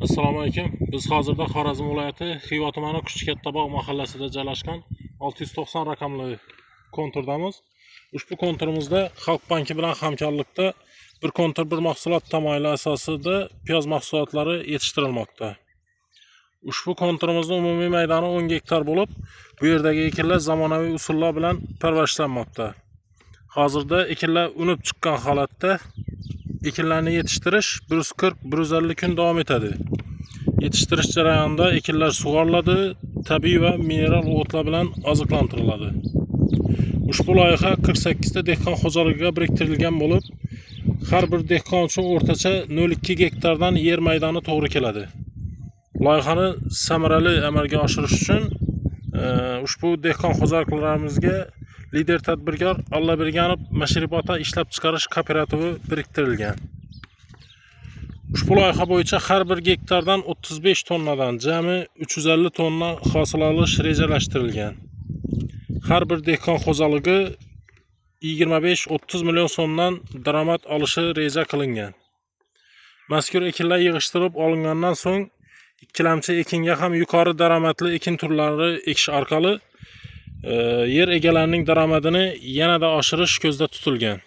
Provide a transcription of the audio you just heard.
Assalomu alaykum. Biz hozirda Xorazm viloyati Xiva tumani Qushkatabog' mahallasida joylashgan 690 raqamli konturdamiz. Ushbu konturimizda Xalq banki bilan hamkorlikda bir kontur bir mahsulot tamoyili asosida piyoz mahsulotlari yetishtirilmoqda. Ushbu konturimizning umumiy maydoni 10 gektar bo'lib, bu yerdagi ekinlar zamonaviy usullar bilan parvarishlanmoqda. Hozirda ekinlar unib chiqqan holatda ekinlarni yetishtirish 140-150 kun davom etadi. Yetishtirish jarayonida ekinlar sug'oriladi, tabiiy va mineral o'tlar bilan oziqlantiriladi. Ushbu loyiha 48 ta dehqon xo'jaligiga biriktirilgan bo'lib, har bir dehqon uchun o'rtacha 0,2 gektardan yer maydoni to'g'ri keladi. Loyihani samarali amalga oshirish uchun ushbu dehqon xo'jaliklarimizga lider tadbirkor Allabirganov Mashribota ishlab chiqarish kooperativi biriktirilgan. Ushbu loyiha bo'yicha har bir gektardan 35 tonnadan jami 350 tonna hosil olish rejalashtirilgan. Har bir dehqon xo'jaligi 25-30 million so'mdan daromad olishi reja qilingan. Mazkur ekinlar yig'ishtirib olingandan so'ng ikkilamchi ekinga ham yuqori daromadli ekin turlari ekish orqali yer egalarining daromadini yanada oshirish ko'zda tutilgan.